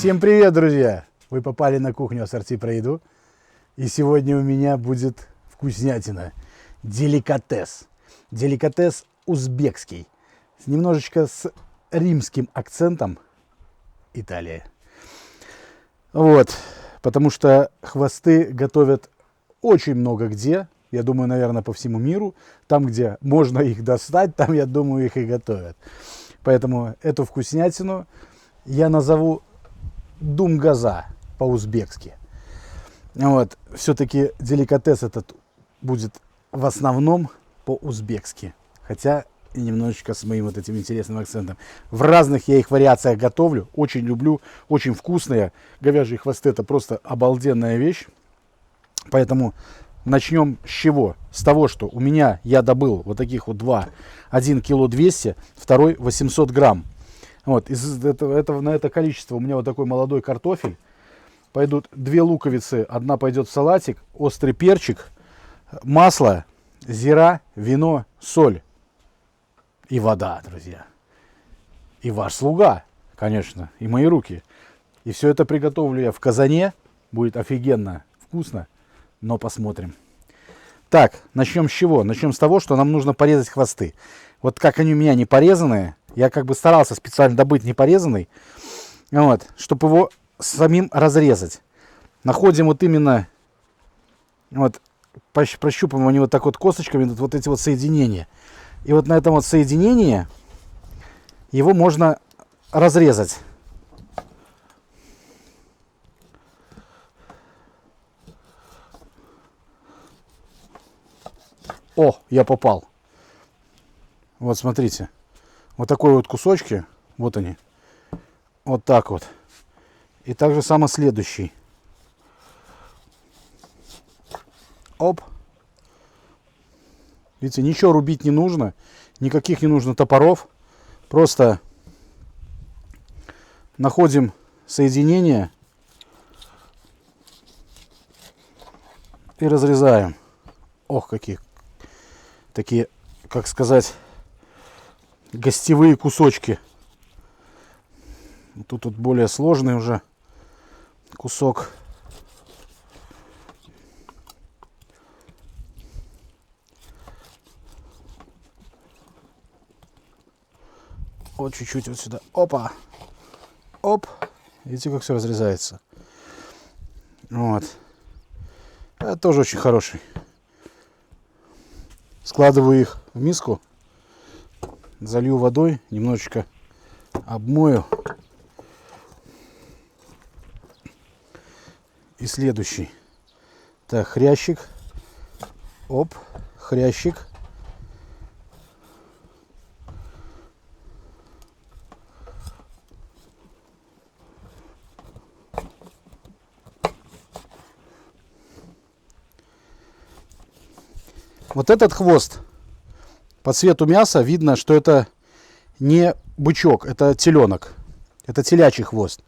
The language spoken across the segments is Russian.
Всем привет, друзья! Вы попали на кухню Ассорти про еду. И сегодня у меня будет вкуснятина. Деликатес. Деликатес узбекский. Немножечко с римским акцентом. Италия. Вот. Потому что хвосты готовят очень много где. Я думаю, наверное, по всему миру. Там, где можно их достать, там, я думаю, их и готовят. Поэтому эту вкуснятину я назову думгаза по-узбекски. Вот. Все-таки деликатес этот будет в основном по-узбекски. Хотя и немножечко с моим вот этим интересным акцентом. В разных я их вариациях готовлю. Очень люблю. Очень вкусные. Говяжьи хвосты — это просто обалденная вещь. Поэтому начнем с чего? С того, что у меня я добыл вот таких вот два. Один кило 200, второй 800 грамм. Вот, на это количество у меня вот такой молодой картофель. Пойдут 2 луковицы, одна пойдет в салатик, острый перчик, масло, зира, вино, соль и вода, друзья. И ваш слуга, конечно, и мои руки. И все это приготовлю я в казане. Будет офигенно вкусно, но посмотрим. Так, начнем с чего? Начнем с того, что нам нужно порезать хвосты. Вот как они у меня не порезанные, я как бы старался специально добыть непорезанный, вот, чтобы его самим разрезать. Находим вот именно, вот, прощупываем они вот так вот косточками, вот эти вот соединения. И вот на этом вот соединении его можно разрезать. О, я попал. Вот смотрите. Вот такой вот кусочки. Вот они. Вот так вот. И также само следующий. Оп. Видите, ничего рубить не нужно. Никаких не нужно топоров. Просто находим соединение и разрезаем. Ох, какие такие, как сказать, гостевые кусочки. Тут вот более сложный уже кусок. Вот чуть-чуть вот сюда. Опа. Оп. Видите, как все разрезается. Вот. Это тоже очень хороший. Складываю их в миску. Залью водой. Немножечко обмою. И следующий. Так, хрящик. Оп. Хрящик. Вот этот хвост, по цвету мяса видно, что это не бычок, это теленок. Это телячий хвост.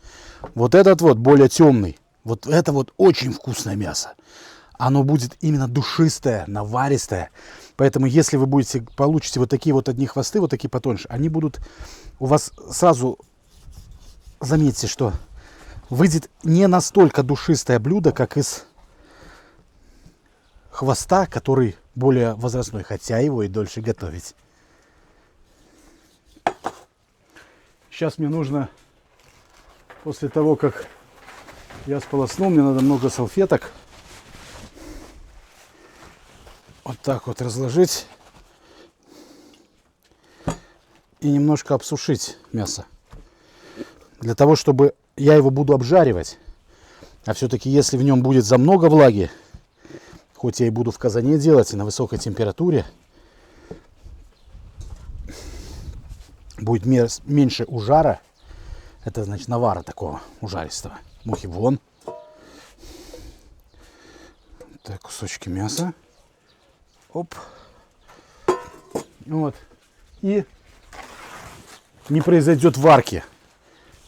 Вот этот вот более темный. Вот это вот очень вкусное мясо. Оно будет именно душистое, наваристое. Поэтому если вы получите вот такие вот одни хвосты, вот такие потоньше, они будут у вас сразу, заметьте, что выйдет не настолько душистое блюдо, как из хвоста, который более возрастной, хотя его и дольше готовить. Сейчас мне нужно, после того, как я сполоснул, мне надо много салфеток. Вот так вот разложить. И немножко обсушить мясо. Для того, чтобы я его буду обжаривать. А все-таки, если в нем будет за много влаги, хоть я и буду в казане делать, и на высокой температуре, будет меньше ужара. Это значит навара такого ужаристого. Мухи вон. Так, кусочки мяса. Оп. Вот. И не произойдет варки.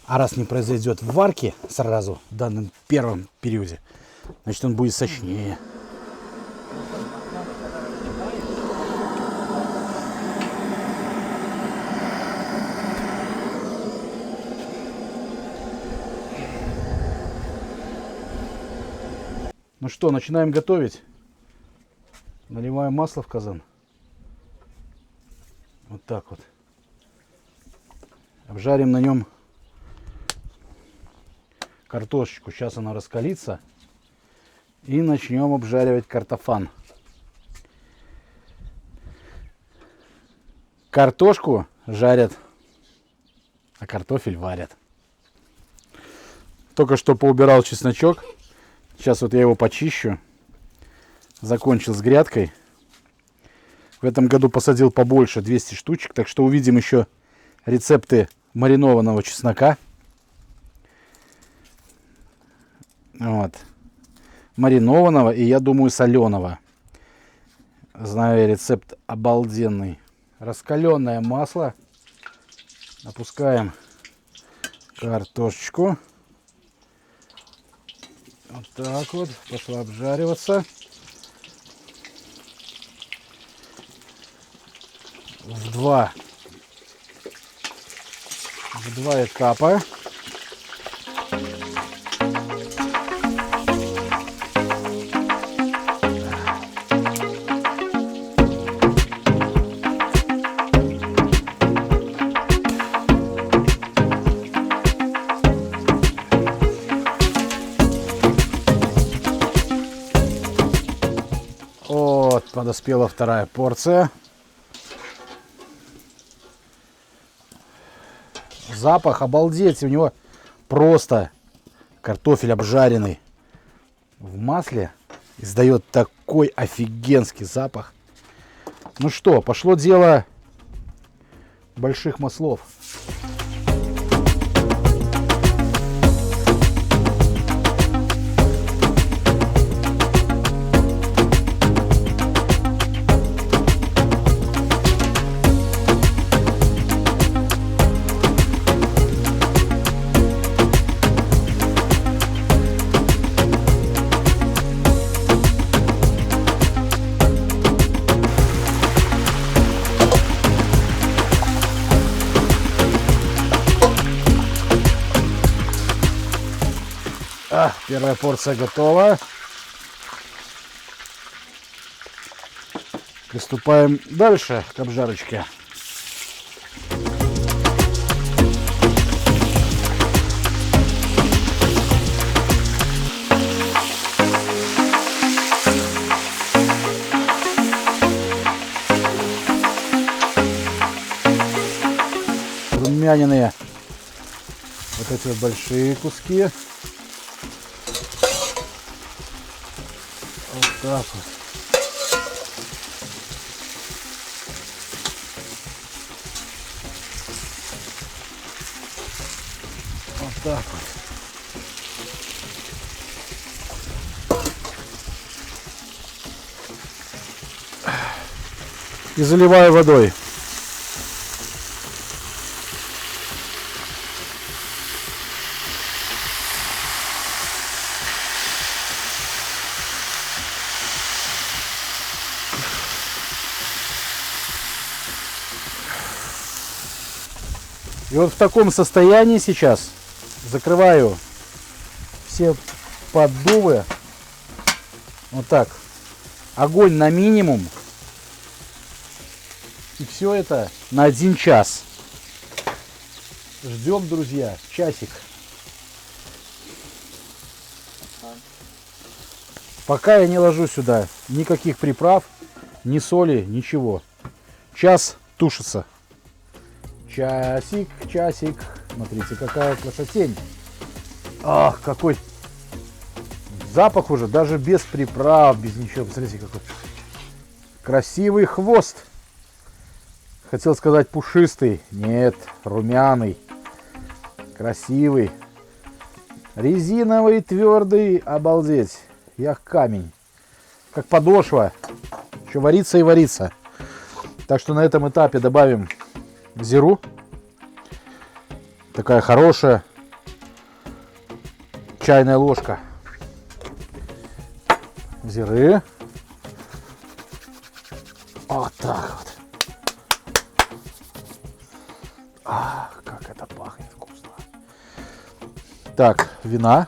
А раз не произойдет варки сразу в данном первом периоде, значит он будет сочнее. Ну что, начинаем готовить. Наливаем масло в казан. Вот так вот. Обжарим на нем картошечку. Сейчас она раскалится. И начнем обжаривать картофан. Картошку жарят, а картофель варят. Только что поубирал чесночок. Сейчас вот я его почищу. Закончил с грядкой. В этом году посадил побольше, 200 штучек. Так что увидим еще рецепты маринованного чеснока. Вот. Маринованного и, я думаю, соленого. Знаю рецепт обалденный. Раскаленное масло. Опускаем картошечку. Вот так вот. Пошла обжариваться. В два этапа. Вот, подоспела вторая порция. Запах обалдеть, у него просто картофель обжаренный в масле издает такой офигенский запах. Ну что, пошло дело больших маслов. Первая порция готова. Приступаем дальше к обжарочке. Румяниные вот эти вот большие куски. Вот так вот. Вот так вот. И заливаю водой. И вот в таком состоянии сейчас закрываю все поддувы. Вот так. Огонь на минимум. И все это на 1 час. Ждем, друзья, часик. Пока я не ложу сюда никаких приправ, ни соли, ничего. Час тушится. Часик, часик. Смотрите, какая красотень. Ах, какой запах уже, даже без приправ, без ничего. Посмотрите, какой красивый хвост. Хотел сказать пушистый. Нет, румяный. Красивый. Резиновый, твердый. Обалдеть. Ях камень. Как подошва. Еще варится и варится. Так что на этом этапе добавим зиру. Такая хорошая чайная ложка зиры. Вот так вот. Ах, как это пахнет вкусно. Так, вина.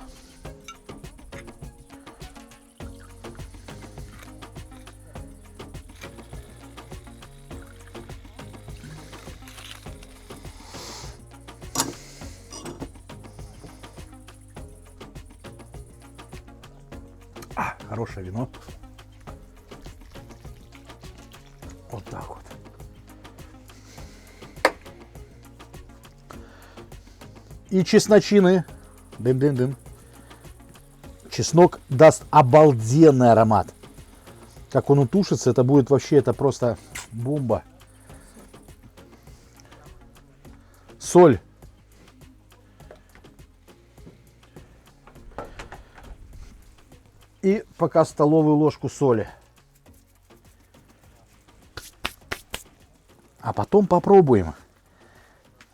хорошее вино. Вот так вот. И чесночины. Дым-дым-дым. Чеснок даст обалденный аромат. Как он утушится, это будет вообще, это просто бомба. Соль. И пока столовую ложку соли. А потом попробуем.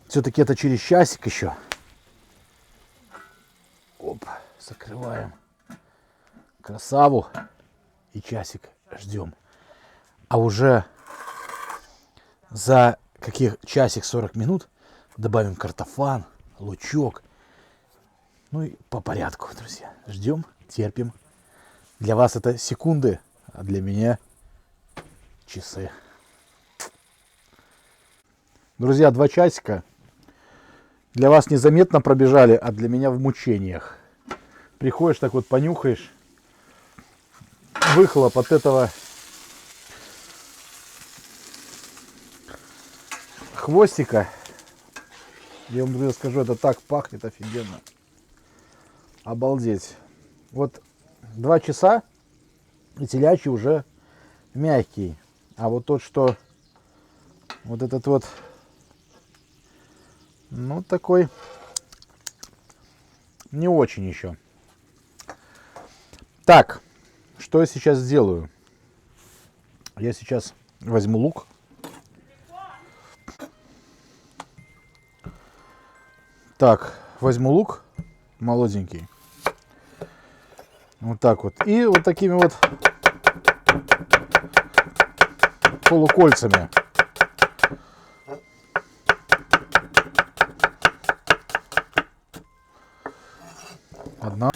Все-таки это через часик еще. Оп, закрываем красаву. И часик ждем. А уже за каких часик 40 минут добавим картофан, лучок. Ну и по порядку, друзья. Ждем, терпим. Для вас это секунды, а для меня часы. Друзья, 2 часика для вас незаметно пробежали, а для меня в мучениях. Приходишь, так вот понюхаешь. Выхлоп от этого хвостика. Я вам, друзья, скажу, это так пахнет офигенно. Обалдеть. Вот 2 часа и телячий уже мягкий. А вот тот, что вот этот вот, ну такой не очень еще. Так, что я сейчас сделаю? Я сейчас возьму лук. Так, возьму лук молоденький. Вот так вот. И вот такими вот полукольцами. Одна.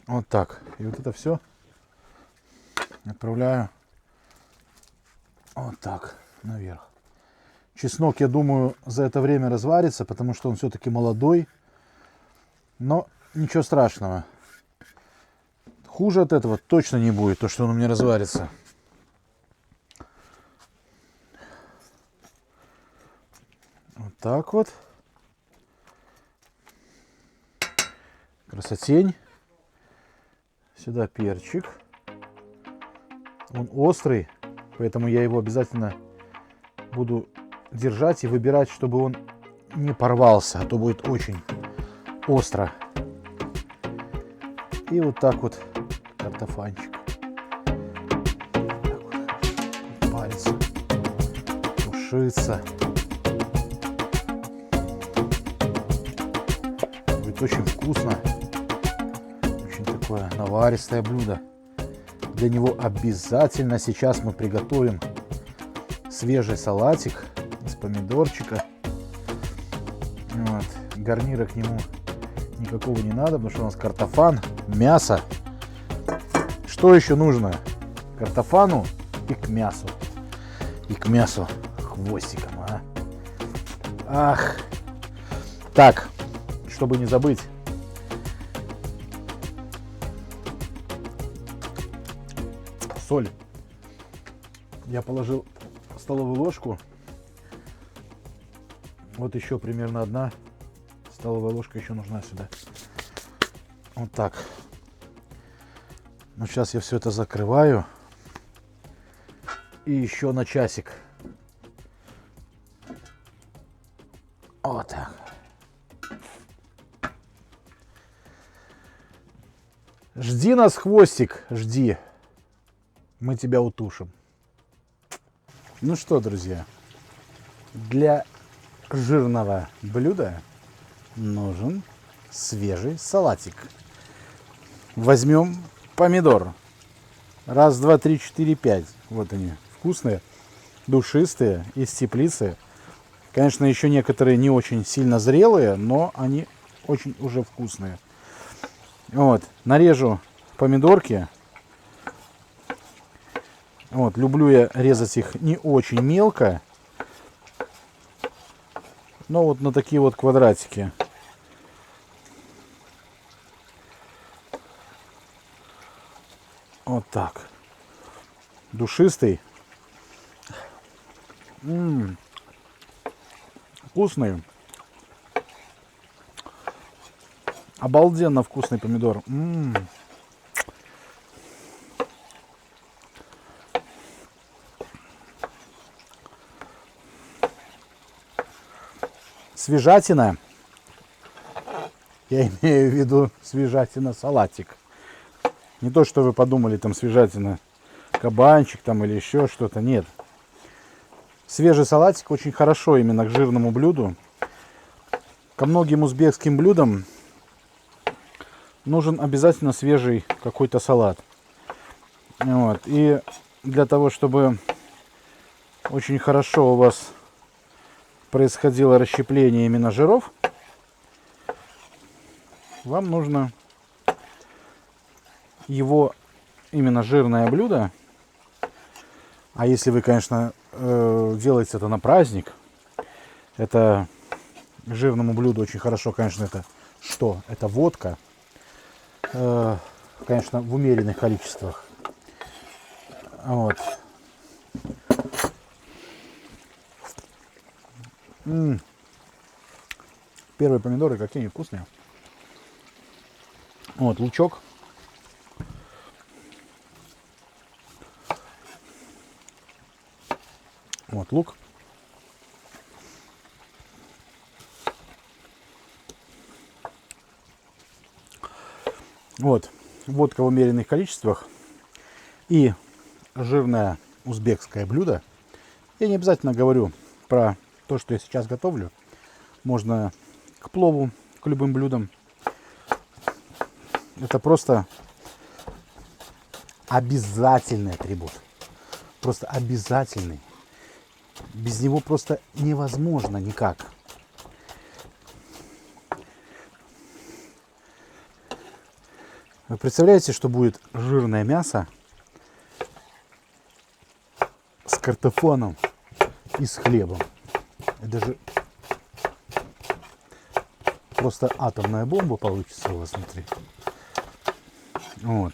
Вот так. И вот это все отправляю вот так наверх. Чеснок, я думаю, за это время разварится, потому что он все-таки молодой. Но ничего страшного. Хуже от этого точно не будет, то, что он у меня разварится. Вот так вот. Красотень. Сюда перчик. Он острый, поэтому я его обязательно буду держать и выбирать, чтобы он не порвался, а то будет очень остро. И вот так вот картофанчик. Так вот, парится, тушится. Будет очень вкусно. Очень такое наваристое блюдо. Для него обязательно сейчас мы приготовим свежий салатик из помидорчика. Вот. Гарнира к нему никакого не надо, потому что у нас картофан, мясо. Что еще нужно? Картофану и к мясу. И к мясу хвостиком, а? Ах. Так, чтобы не забыть. Соль. Я положил столовую ложку. Вот еще примерно 1 столовая ложка еще нужна сюда. Вот так. Ну, сейчас я все это закрываю. И еще на часик. Вот так. Жди нас, хвостик, жди. Мы тебя утушим. Ну что, друзья, для жирного блюда нужен свежий салатик. Возьмем помидор. 1, 2, 3, 4, 5. Вот они, вкусные, душистые, из теплицы. Конечно, еще некоторые не очень сильно зрелые, но они очень уже вкусные. Вот, нарежу помидорки. Вот, люблю я резать их не очень мелко, но вот на такие вот квадратики. Вот так. Душистый. Вкусный. Обалденно вкусный помидор. Свежатина. Я имею в виду свежатина салатик. Не то, что вы подумали, там свежатина кабанчик там или еще что-то. Нет. Свежий салатик очень хорошо именно к жирному блюду. Ко многим узбекским блюдам нужен обязательно свежий какой-то салат. Вот. И для того, чтобы очень хорошо у вас происходило расщепление именно жиров, вам нужно его именно жирное блюдо. А если вы, конечно, делаете это на праздник, это жирному блюду очень хорошо, конечно, это что? Это водка. Конечно, в умеренных количествах. Вот. Первые помидоры какие они вкусные. Вот, лучок. Вот, лук. Вот, водка в умеренных количествах и жирное узбекское блюдо. Я не обязательно говорю про то, что я сейчас готовлю. Можно к плову, к любым блюдам. Это просто обязательный атрибут. Просто обязательный. Без него просто невозможно никак. Вы представляете, что будет жирное мясо с картофаном и с хлебом? Это же просто атомная бомба получится у вас внутри. Вот.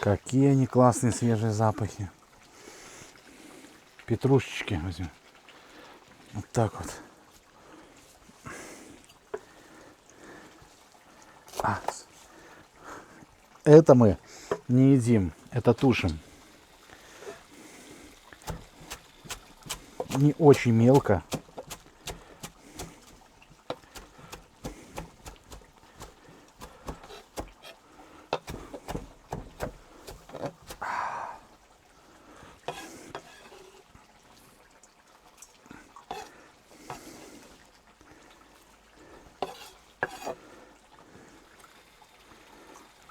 Какие они классные свежие запахи. Петрушечки возьмем. Вот так вот. Это мы не едим, это тушим. Не очень мелко.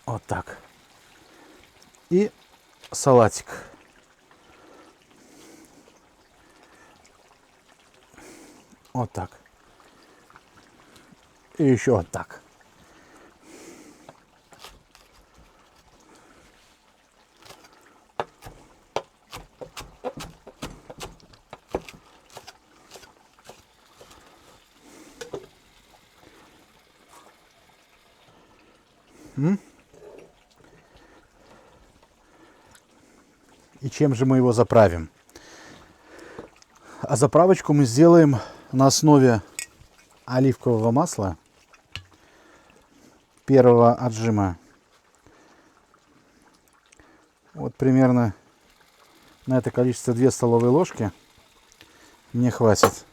Вот так. И салатик. Вот так. И еще вот так. И чем же мы его заправим? А заправочку мы сделаем на основе оливкового масла первого отжима. Вот примерно на это количество 2 столовые ложки мне хватит.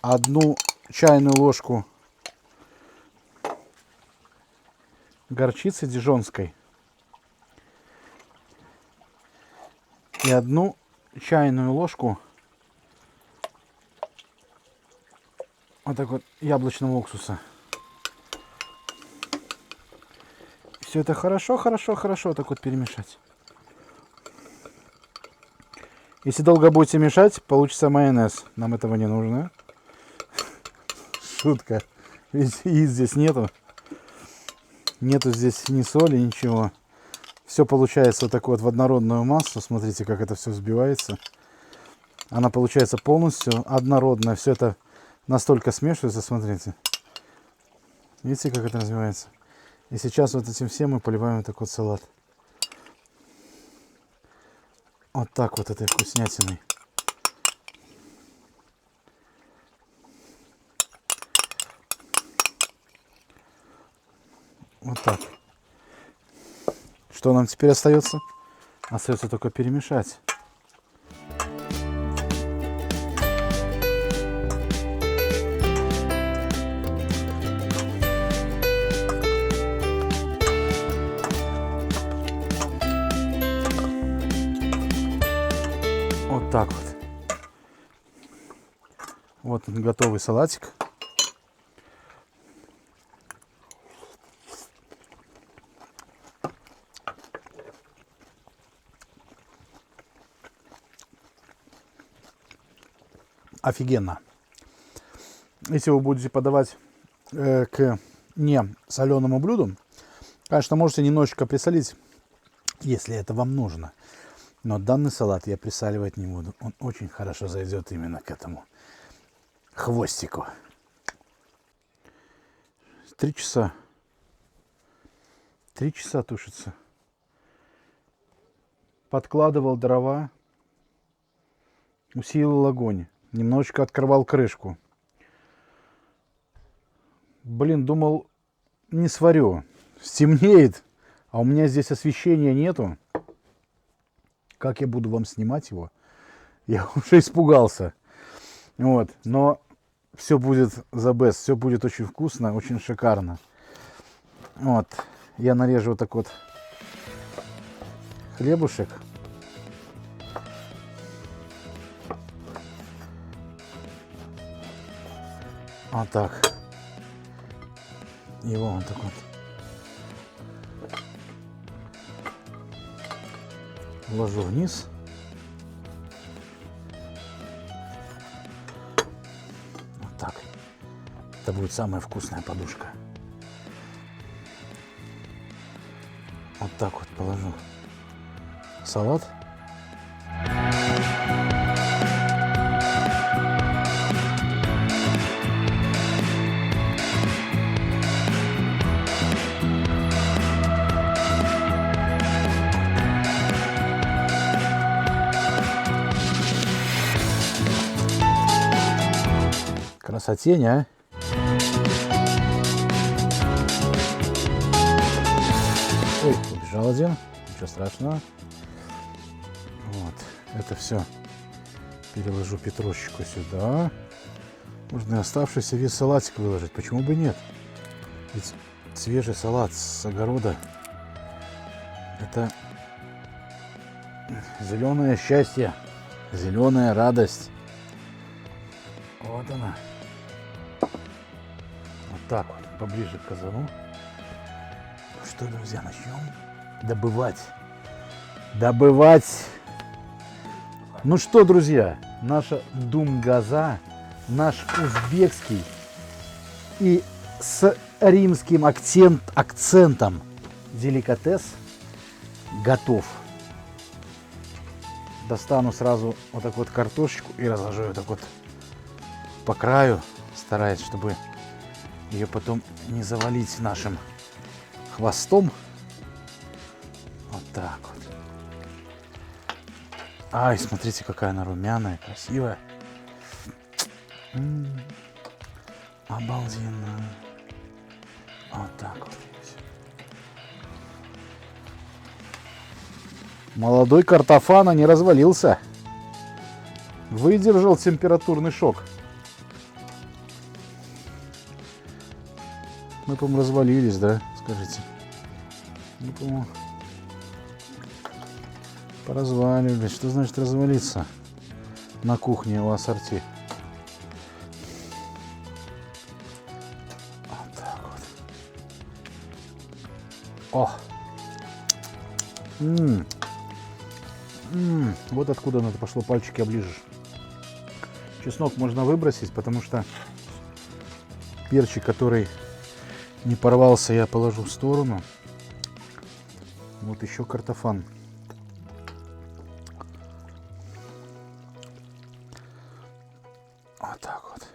Одну чайную ложку горчицы дижонской и 1 чайную ложку вот так вот яблочного уксуса. Все это хорошо так вот перемешать. Если долго будете мешать, получится майонез. Нам этого не нужно. Шутка. Ведь яиц здесь нету. Нету здесь ни соли, ничего. Все получается вот так вот в однородную массу. Смотрите, как это все взбивается. Она получается полностью однородная. Все это настолько смешивается, смотрите. Видите, как это развивается? И сейчас вот этим всем мы поливаем вот такой вот салат. Вот так вот этой вкуснятиной. Вот так. Что нам теперь остается? Остается только перемешать. Вот так вот. Вот готовый салатик. Офигенно. Если вы будете подавать к не соленому блюду, конечно, можете немножечко присолить, если это вам нужно. Но данный салат я присаливать не буду. Он очень хорошо зайдет именно к этому хвостику. 3 часа. 3 часа тушится. Подкладывал дрова. Усилил огонь. Немножечко открывал крышку. Блин, думал, не сварю. Стемнеет, а у меня здесь освещения нету. Как я буду вам снимать его? Я уже испугался. Вот, но все будет the best. Все будет очень вкусно, очень шикарно. Вот, я нарежу вот так вот хлебушек. Вот так. Его вот так вот. Вложу вниз. Вот так. Это будет самая вкусная подушка. Вот так вот положу салат. Красотень, а? Ой, убежал один. Ничего страшного. Вот. Это все переложу петрушечку сюда. Можно и оставшийся весь салатик выложить. Почему бы нет? Ведь свежий салат с огорода. Это зеленое счастье. Зеленая радость. Вот она. Вот так вот, поближе к казану. Ну что, друзья, начнем добывать. Добывать. Ну что, друзья, наша думгаза, наш узбекский и с римским акцентом деликатес готов. Достану сразу вот так вот картошечку и разложу ее так вот по краю, стараясь, чтобы ее потом не завалить нашим хвостом. Вот так вот. Ай, смотрите, какая она румяная, красивая. Обалденно. Вот так вот. Молодой картофана не развалился. Выдержал температурный шок. Мы, по-моему, развалились, да? Скажите. Мы, по-моему, поразваливались. Что значит развалиться на кухне у ассорти? Вот так вот. О! Вот откуда надо пошло, пальчики оближешь. Чеснок можно выбросить, потому что перчик, который не порвался, я положу в сторону. Вот еще картофан. Вот так вот.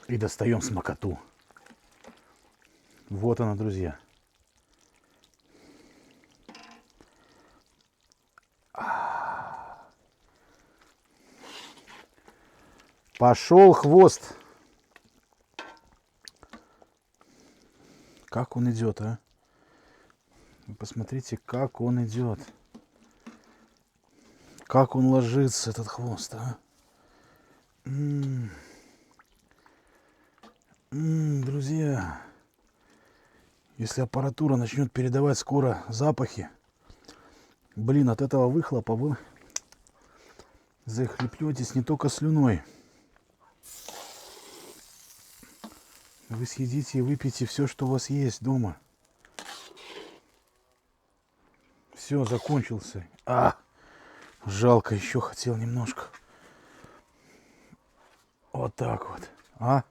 И достаем смакоту. Вот она, друзья. Пошел хвост. Как он идет, а? Вы посмотрите, как он идет. Как он ложится, этот хвост, а? Друзья, если аппаратура начнет передавать скоро запахи, блин, от этого выхлопа вы захлебнетесь не только слюной. Вы съедите и выпьете все, что у вас есть дома. Все, закончился. Жалко, еще хотел немножко. Вот так вот.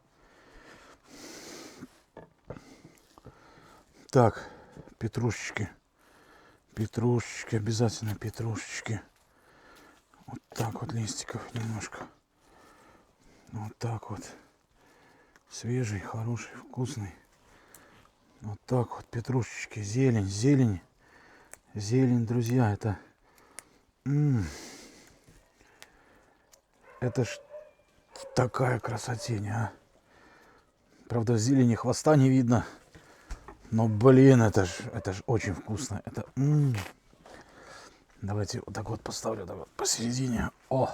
Так, петрушечки. Петрушечки, обязательно петрушечки. Вот так вот листиков немножко. Вот так вот. Свежий, хороший, вкусный. Вот так вот петрушечки. Зелень, зелень. Зелень, друзья, это... Это ж такая красотень, а. Правда, в зелени хвоста не видно. Но, блин, это ж очень вкусно. Это... Давайте вот так вот поставлю, давай, посередине. О!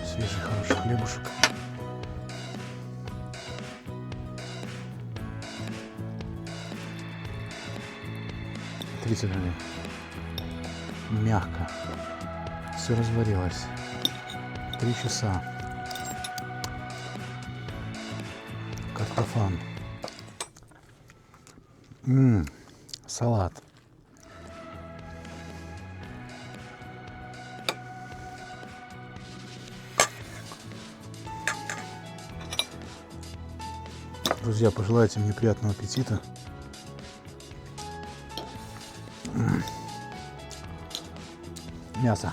Свежий, хороший хлебушек. Смотрите, друзья, мягко. Все разварилось. 3 часа. Картофан. Салат. Друзья, пожелайте мне приятного аппетита. Мясо.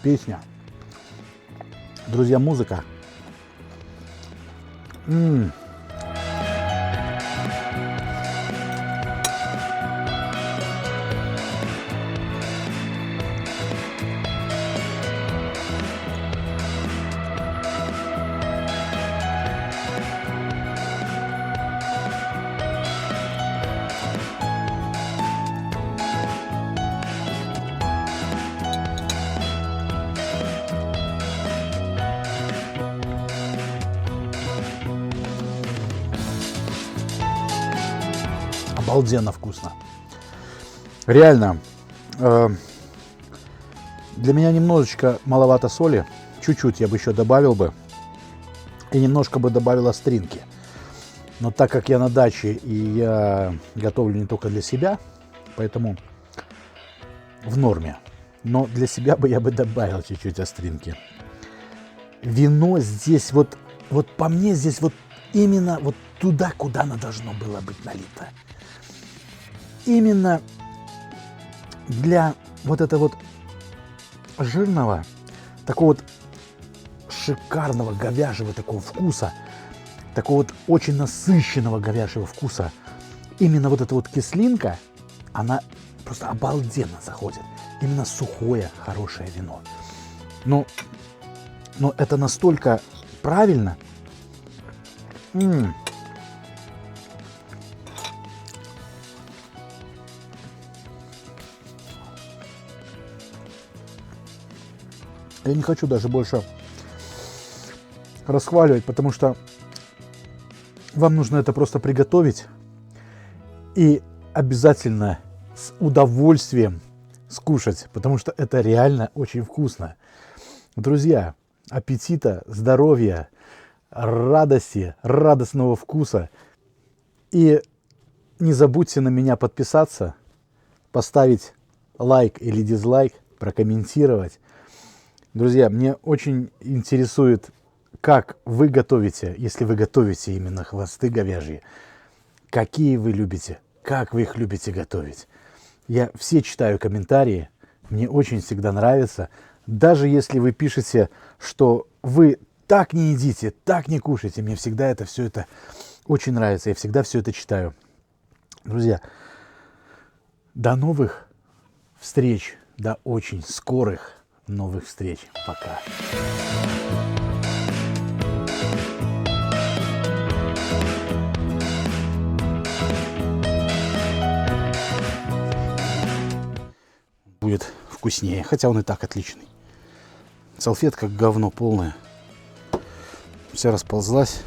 Песня. Друзья, музыка. Обалденно вкусно. Реально. Для меня немножечко маловато соли. Чуть-чуть я бы еще добавил бы. И немножко бы добавил остринки. Но так как я на даче и я готовлю не только для себя, поэтому в норме. Но для себя бы я бы добавил чуть-чуть остринки. Вино здесь вот по мне здесь вот именно вот туда, куда оно должно было быть налито. Именно для вот этого вот жирного, такого вот шикарного говяжьего такого вкуса, такого вот очень насыщенного говяжьего вкуса, именно вот эта вот кислинка, она просто обалденно заходит. Именно сухое, хорошее вино. Но это настолько правильно. Я не хочу даже больше расхваливать, потому что вам нужно это просто приготовить и обязательно с удовольствием скушать, потому что это реально очень вкусно. Друзья, аппетита, здоровья, радости, радостного вкуса. И не забудьте на меня подписаться, поставить лайк или дизлайк, прокомментировать. Друзья, мне очень интересует, как вы готовите, если вы готовите именно хвосты говяжьи. Какие вы любите, как вы их любите готовить. Я все читаю комментарии, мне очень всегда нравится. Даже если вы пишете, что вы так не едите, так не кушаете, мне всегда все это очень нравится, я всегда все это читаю. Друзья, до новых встреч, до очень скорых новых встреч. Пока. Будет вкуснее, хотя он и так отличный. Салфетка говно полная. Вся расползлась.